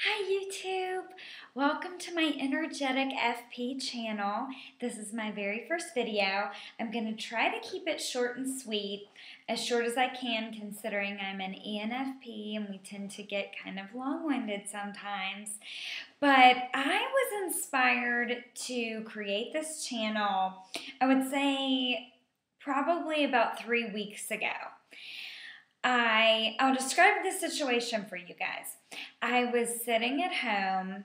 Hi YouTube! Welcome to my Energetic FP channel. This is my very first video. I'm going to try to keep it short and sweet, as short as I can considering I'm an ENFP and we tend to get kind of long-winded sometimes. But I was inspired to create this channel, I would say probably about 3 weeks ago. I'll describe the situation for you guys. I was sitting at home.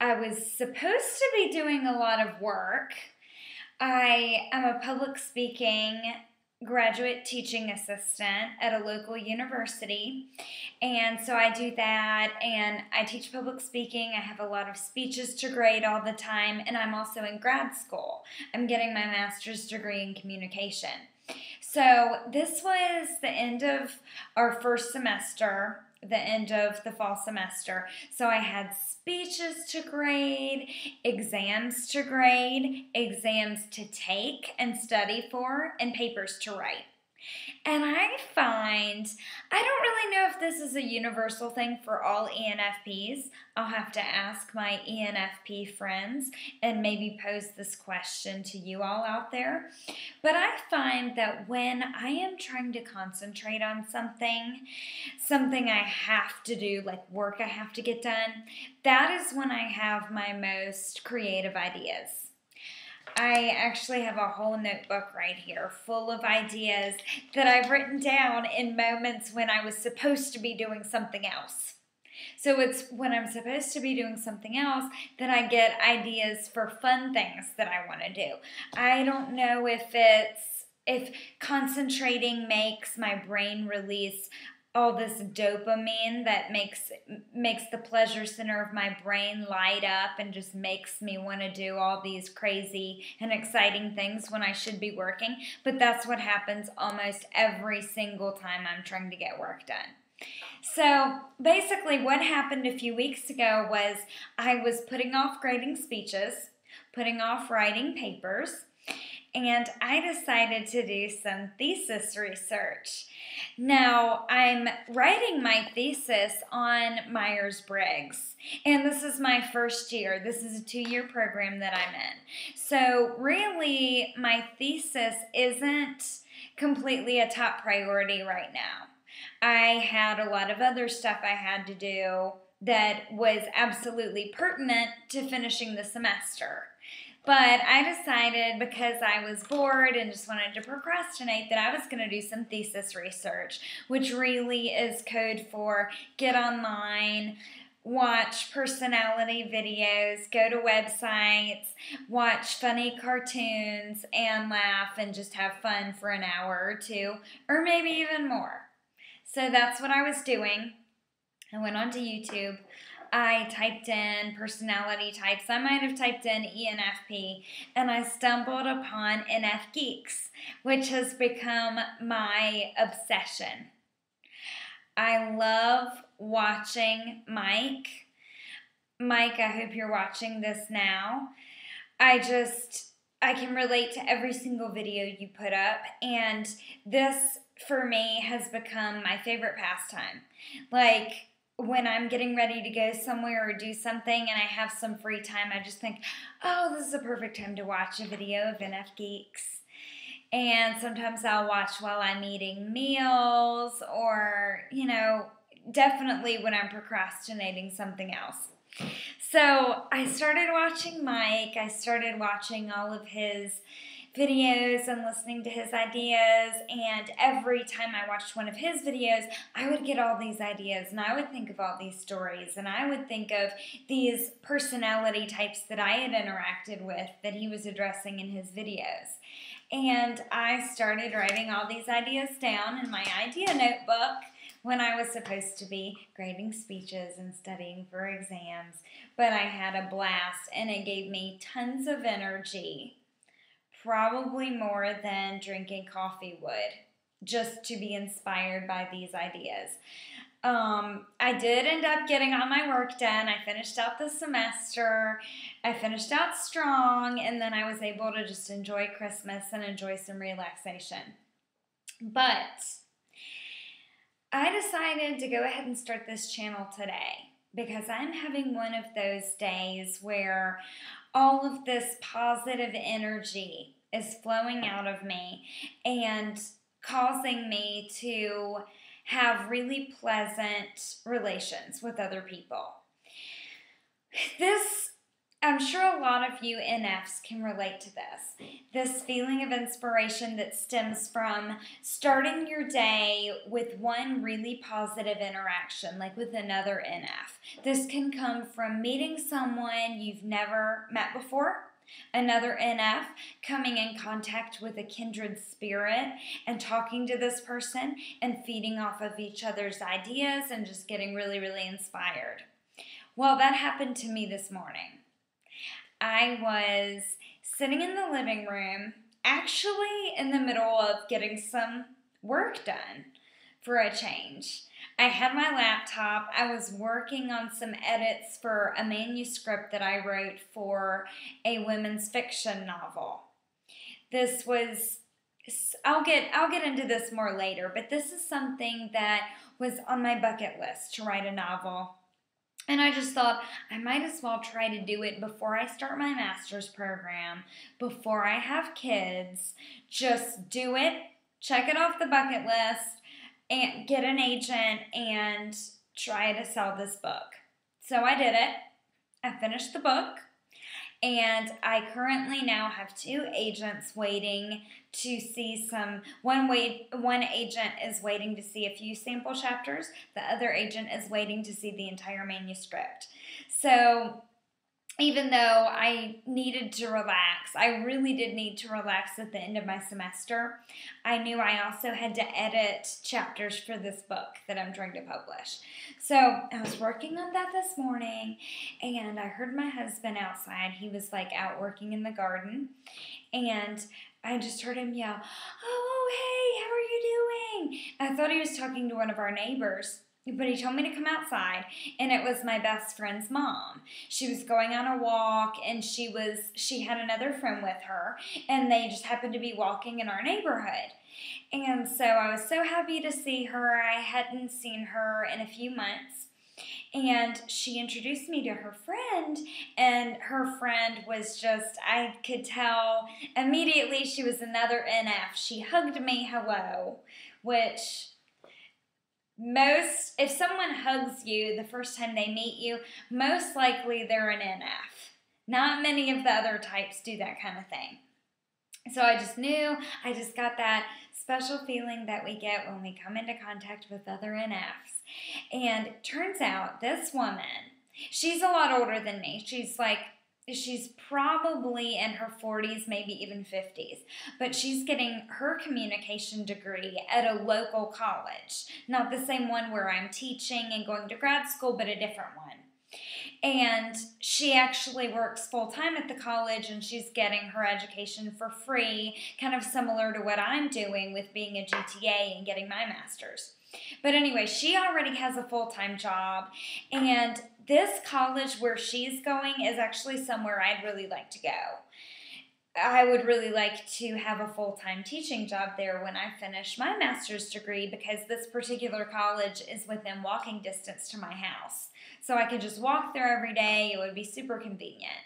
I was supposed to be doing a lot of work. I am a public speaking graduate teaching assistant at a local university. And so I do that, and I teach public speaking. I have a lot of speeches to grade all the time, and I'm also in grad school. I'm getting my master's degree in communication. So this was the end of our first semester, the end of the fall semester. So I had speeches to grade, exams to grade, exams to take and study for, and papers to write. And I don't really know if this is a universal thing for all ENFPs. I'll have to ask my ENFP friends and maybe pose this question to you all out there. But I find that when I am trying to concentrate on something I have to do, like work I have to get done, that is when I have my most creative ideas. I actually have a whole notebook right here full of ideas that I've written down in moments when I was supposed to be doing something else. So it's when I'm supposed to be doing something else that I get ideas for fun things that I want to do. I don't know if concentrating makes my brain release all this dopamine that makes the pleasure center of my brain light up and just makes me want to do all these crazy and exciting things when I should be working. But that's what happens almost every single time I'm trying to get work done. So basically what happened a few weeks ago was I was putting off grading speeches, putting off writing papers, and I decided to do some thesis research. Now, I'm writing my thesis on Myers-Briggs, and this is my first year. This is a 2-year program that I'm in. So really, my thesis isn't completely a top priority right now. I had a lot of other stuff I had to do that was absolutely pertinent to finishing the semester. But I decided, because I was bored and just wanted to procrastinate, that I was going to do some thesis research, which really is code for get online, watch personality videos, go to websites, watch funny cartoons, and laugh and just have fun for an hour or two, or maybe even more. So that's what I was doing. I went onto YouTube. I typed in personality types. I might have typed in ENFP, and I stumbled upon NF Geeks, which has become my obsession. I love watching Mike. Mike, I hope you're watching this now. I can relate to every single video you put up, and this, for me, has become my favorite pastime. Like, when I'm getting ready to go somewhere or do something and I have some free time, I just think, oh, this is a perfect time to watch a video of NF Geeks. And sometimes I'll watch while I'm eating meals, or, definitely when I'm procrastinating something else. So I started watching Mike. I started watching all of his videos and listening to his ideas, and every time I watched one of his videos, I would get all these ideas, and I would think of all these stories, and I would think of these personality types that I had interacted with that he was addressing in his videos. And I started writing all these ideas down in my idea notebook when I was supposed to be grading speeches and studying for exams. But I had a blast, and it gave me tons of energy. Probably more than drinking coffee would, just to be inspired by these ideas. I did end up getting all my work done. I finished out the semester. I finished out strong, and then I was able to just enjoy Christmas and enjoy some relaxation. But I decided to go ahead and start this channel today. because I'm having one of those days where all of this positive energy is flowing out of me and causing me to have really pleasant relations with other people. I'm sure a lot of you NFs can relate to this. This feeling of inspiration that stems from starting your day with one really positive interaction, like with another NF. This can come from meeting someone you've never met before, another NF coming in contact with a kindred spirit and talking to this person and feeding off of each other's ideas and just getting really, really inspired. Well, that happened to me this morning. I was sitting in the living room, actually in the middle of getting some work done for a change. I had my laptop. I was working on some edits for a manuscript that I wrote for a women's fiction novel. I'll get into this more later, but this is something that was on my bucket list, to write a novel. And I just thought I might as well try to do it before I start my master's program, before I have kids. Just do it, check it off the bucket list, and get an agent and try to sell this book. So I did it. I finished the book. And I currently now have 2 agents waiting to see one agent is waiting to see a few sample chapters. The other agent is waiting to see the entire manuscript. So even though I needed to relax, I really did need to relax at the end of my semester, I knew I also had to edit chapters for this book that I'm trying to publish. So I was working on that this morning, and I heard my husband outside. He was like out working in the garden, and I just heard him yell, "Oh, hey, how are you doing?" I thought he was talking to one of our neighbors. But he told me to come outside, and it was my best friend's mom. She was going on a walk, and she had another friend with her, and they just happened to be walking in our neighborhood. And so I was so happy to see her. I hadn't seen her in a few months. And she introduced me to her friend, and her friend was I could tell immediately she was another NF. She hugged me hello, which... if someone hugs you the first time they meet you, most likely they're an NF. Not many of the other types do that kind of thing. So I just got that special feeling that we get when we come into contact with other NFs. And it turns out this woman, she's a lot older than me. She's probably in her 40s, maybe even 50s, but she's getting her communication degree at a local college. Not the same one where I'm teaching and going to grad school, but a different one. And she actually works full-time at the college, and she's getting her education for free, kind of similar to what I'm doing with being a GTA and getting my master's. But anyway, she already has a full-time job, and this college where she's going is actually somewhere I'd really like to go. I would really like to have a full-time teaching job there when I finish my master's degree, because this particular college is within walking distance to my house. So I could just walk there every day. It would be super convenient.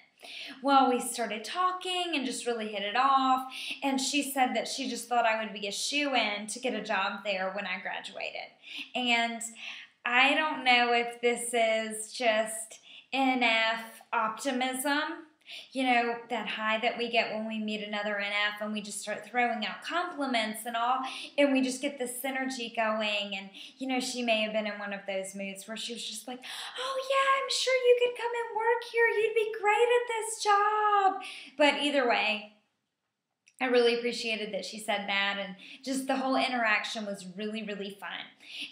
Well, we started talking and just really hit it off, and she said that she just thought I would be a shoo-in to get a job there when I graduated. And I don't know if this is just NF optimism, that high that we get when we meet another NF and we just start throwing out compliments and all, and we just get this synergy going. And, she may have been in one of those moods where she was just like, "Oh yeah, I'm sure you could come and work here. You'd be great at this job." But either way, I really appreciated that she said that, and just the whole interaction was really, really fun.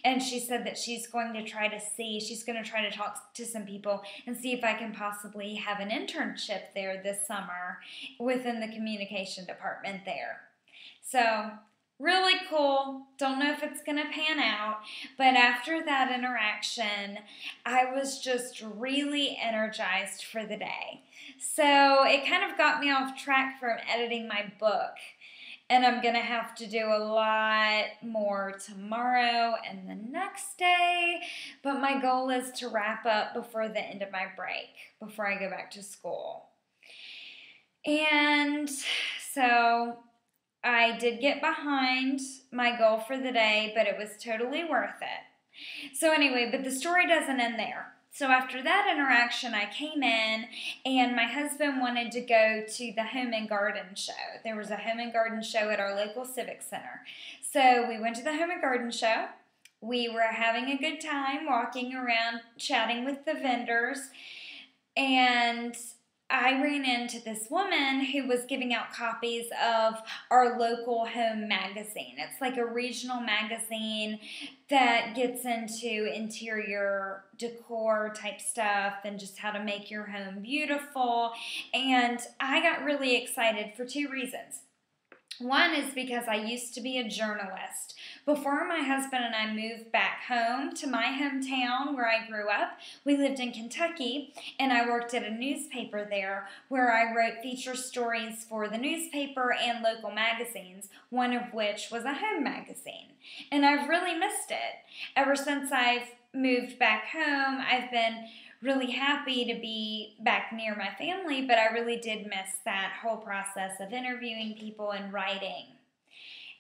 And she said that she's going to try to talk to some people and see if I can possibly have an internship there this summer within the communication department there. So, really cool. Don't know if it's going to pan out, but after that interaction, I was just really energized for the day. So it kind of got me off track from editing my book. and I'm going to have to do a lot more tomorrow and the next day, but my goal is to wrap up before the end of my break, before I go back to school. And so I did get behind my goal for the day, but it was totally worth it. So anyway, but the story doesn't end there. So after that interaction, I came in, and my husband wanted to go to the home and garden show. There was a home and garden show at our local civic center. So we went to the home and garden show. We were having a good time walking around, chatting with the vendors, and I ran into this woman who was giving out copies of our local home magazine. It's like a regional magazine that gets into interior decor type stuff and just how to make your home beautiful. And I got really excited for two reasons. One is because I used to be a journalist. Before my husband and I moved back home to my hometown where I grew up, we lived in Kentucky, and I worked at a newspaper there where I wrote feature stories for the newspaper and local magazines, one of which was a home magazine. And I've really missed it. Ever since I've moved back home, I've been really happy to be back near my family, but I really did miss that whole process of interviewing people and writing.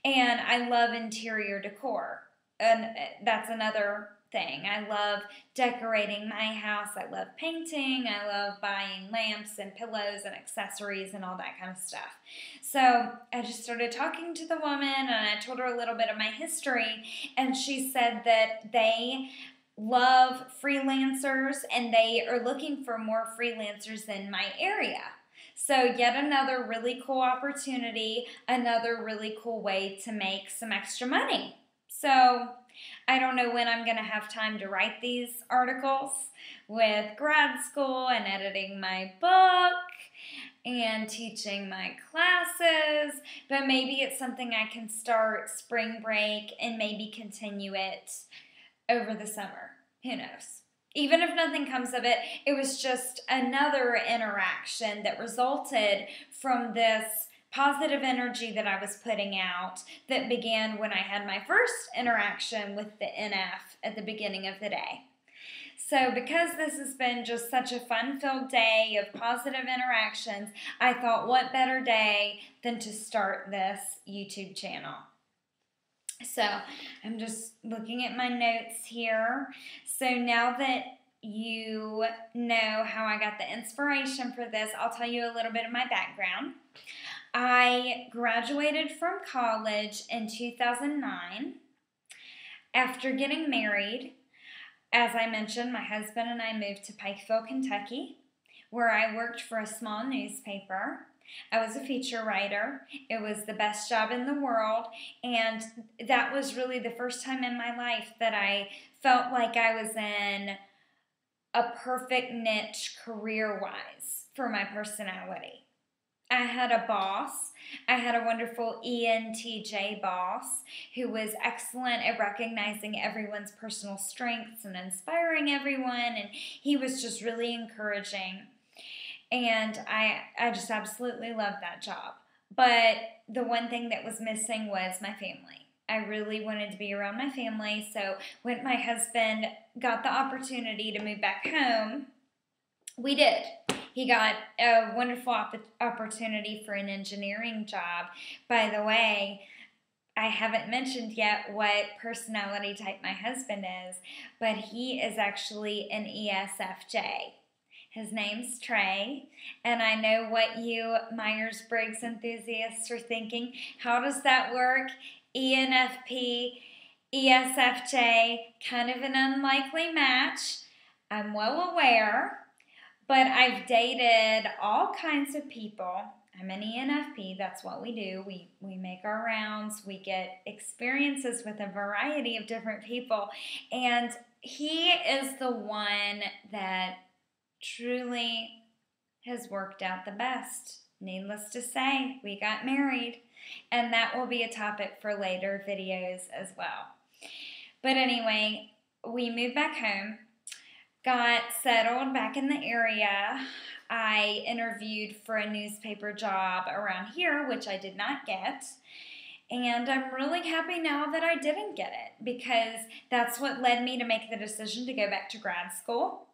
And I love interior decor, and that's another thing. I love decorating my house. I love painting. I love buying lamps and pillows and accessories and all that kind of stuff. So I just started talking to the woman, and I told her a little bit of my history, and she said that they love freelancers, and they are looking for more freelancers in my area. So yet another really cool opportunity, another really cool way to make some extra money. So I don't know when I'm going to have time to write these articles with grad school and editing my book and teaching my classes, but maybe it's something I can start spring break and maybe continue it over the summer. Who knows? Even if nothing comes of it, it was just another interaction that resulted from this positive energy that I was putting out that began when I had my first interaction with the NF at the beginning of the day. So because this has been just such a fun-filled day of positive interactions, I thought what better day than to start this YouTube channel. So I'm just looking at my notes here. So now that you know how I got the inspiration for this, I'll tell you a little bit of my background. I graduated from college in 2009. After getting married, as I mentioned, my husband and I moved to Pikeville, Kentucky, where I worked for a small newspaper. I was a feature writer. It was the best job in the world, and that was really the first time in my life that I felt like I was in a perfect niche career-wise for my personality. I had a boss. I had a wonderful ENTJ boss who was excellent at recognizing everyone's personal strengths and inspiring everyone, and he was just really encouraging. And I just absolutely loved that job. But the one thing that was missing was my family. I really wanted to be around my family. So when my husband got the opportunity to move back home, we did. He got a wonderful opportunity for an engineering job. By the way, I haven't mentioned yet what personality type my husband is, but he is actually an ESFJ. His name's Trey, and I know what you Myers-Briggs enthusiasts are thinking. How does that work? ENFP, ESFJ, kind of an unlikely match. I'm well aware, but I've dated all kinds of people. I'm an ENFP, that's what we do. We make our rounds, we get experiences with a variety of different people, and he is the one that truly has worked out the best. Needless to say, we got married, and that will be a topic for later videos as well. But anyway, we moved back home. got settled back in the area. I interviewed for a newspaper job around here, which I did not get. And I'm really happy now that I didn't get it, because that's what led me to make the decision to go back to grad school.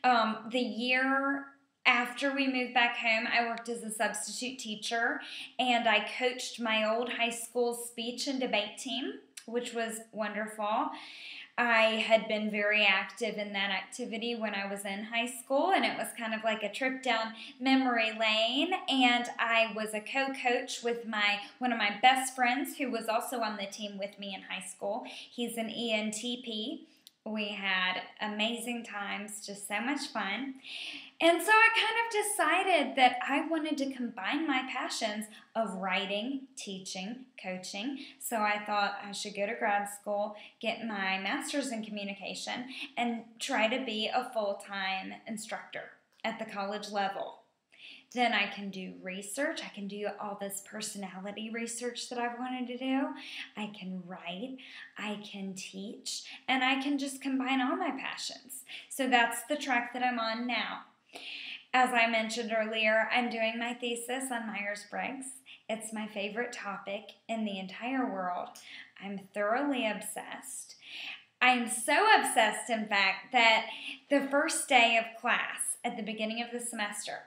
The year after we moved back home, I worked as a substitute teacher, and I coached my old high school speech and debate team, which was wonderful. I had been very active in that activity when I was in high school, and it was kind of like a trip down memory lane. And I was a co-coach with one of my best friends who was also on the team with me in high school. He's an ENTP. We had amazing times, just so much fun. And so I kind of decided that I wanted to combine my passions of writing, teaching, coaching. So I thought I should go to grad school, get my master's in communication, and try to be a full-time instructor at the college level. Then I can do research. I can do all this personality research that I've wanted to do. I can write, I can teach, and I can just combine all my passions. So that's the track that I'm on now. As I mentioned earlier, I'm doing my thesis on Myers-Briggs. It's my favorite topic in the entire world. I'm thoroughly obsessed. I'm so obsessed, in fact, that the first day of class at the beginning of the semester,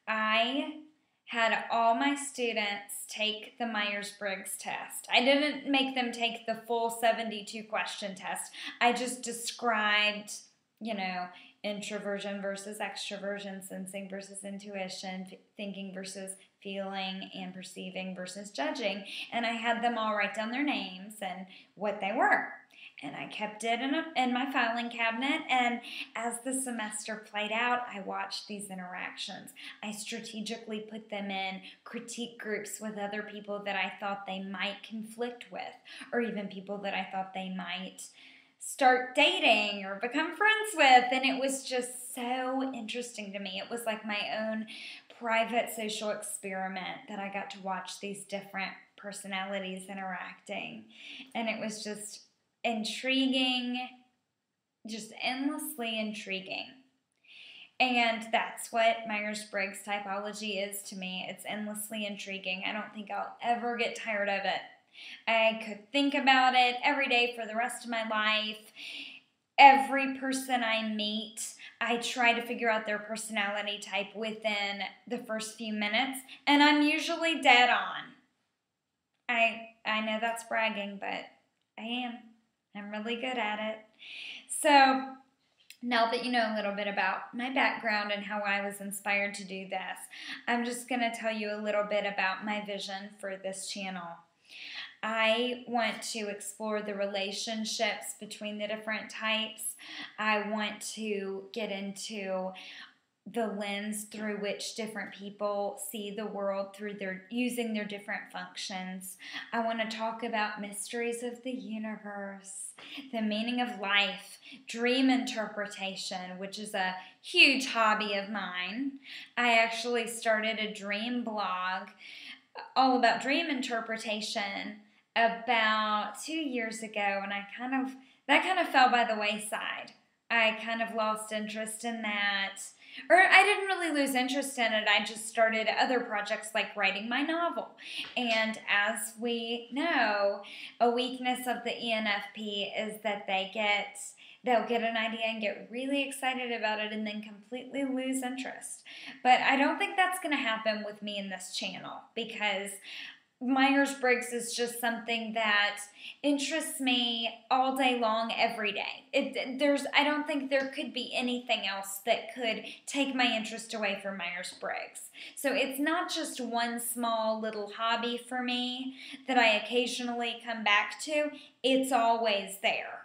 I had all my students take the Myers-Briggs test. I didn't make them take the full 72 question test. I just described, introversion versus extroversion, sensing versus intuition, thinking versus feeling, and perceiving versus judging. And I had them all write down their names and what they were. And I kept it in my filing cabinet, and as the semester played out, I watched these interactions. I strategically put them in critique groups with other people that I thought they might conflict with, or even people that I thought they might start dating or become friends with, and it was just so interesting to me. It was like my own private social experiment that I got to watch these different personalities interacting, and it was just intriguing, just endlessly intriguing. And that's what Myers-Briggs typology is to me. It's endlessly intriguing. I don't think I'll ever get tired of it. I could think about it every day for the rest of my life. Every person I meet, I try to figure out their personality type within the first few minutes, and I'm usually dead on. I know that's bragging, but I am. I'm really good at it. So now that you know a little bit about my background and how I was inspired to do this, I'm just going to tell you a little bit about my vision for this channel. I want to explore the relationships between the different types. I want to get into the lens through which different people see the world through using their different functions. I want to talk about mysteries of the universe, the meaning of life, dream interpretation, which is a huge hobby of mine. I actually started a dream blog all about dream interpretation about 2 years ago, and that kind of fell by the wayside. I kind of lost interest in that. Or I didn't really lose interest in it. I just started other projects like writing my novel. And as we know, a weakness of the ENFP is that they'll get an idea and get really excited about it and then completely lose interest. But I don't think that's going to happen with me in this channel, because Myers-Briggs is just something that interests me all day long, every day. I don't think there could be anything else that could take my interest away from Myers-Briggs. So it's not just one small little hobby for me that I occasionally come back to. It's always there.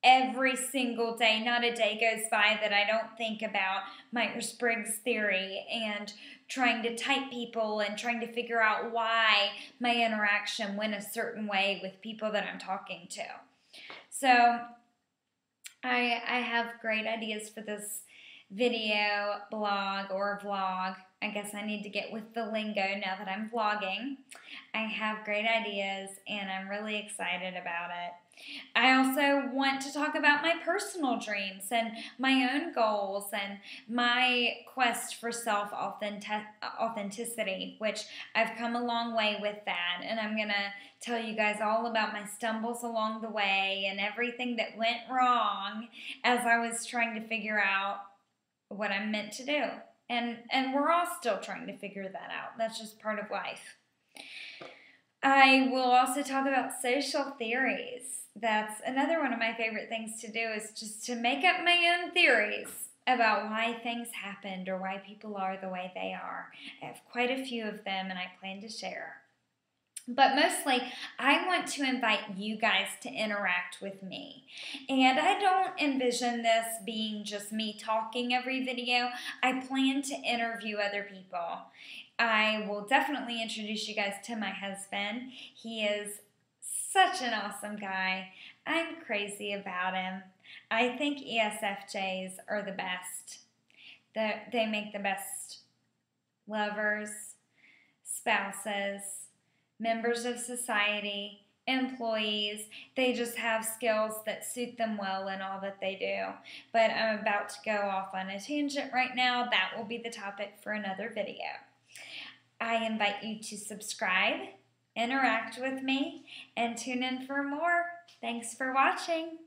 Every single day, not a day goes by that I don't think about Myers-Briggs theory and trying to type people and trying to figure out why my interaction went a certain way with people that I'm talking to. So I have great ideas for this video, blog, or vlog. I guess I need to get with the lingo now that I'm vlogging. I have great ideas, and I'm really excited about it. I also want to talk about my personal dreams and my own goals and my quest for self-authenticity, which I've come a long way with that. And I'm going to tell you guys all about my stumbles along the way and everything that went wrong as I was trying to figure out what I'm meant to do. And we're all still trying to figure that out. That's just part of life. I will also talk about social theories. That's another one of my favorite things to do, is just to make up my own theories about why things happened or why people are the way they are. I have quite a few of them and I plan to share. But mostly, I want to invite you guys to interact with me. And I don't envision this being just me talking every video. I plan to interview other people. I will definitely introduce you guys to my husband. He is such an awesome guy. I'm crazy about him. I think ESFJs are the best. They make the best lovers, spouses, members of society, employees. They just have skills that suit them well in all that they do. But I'm about to go off on a tangent right now. That will be the topic for another video. I invite you to subscribe, interact with me, and tune in for more. Thanks for watching.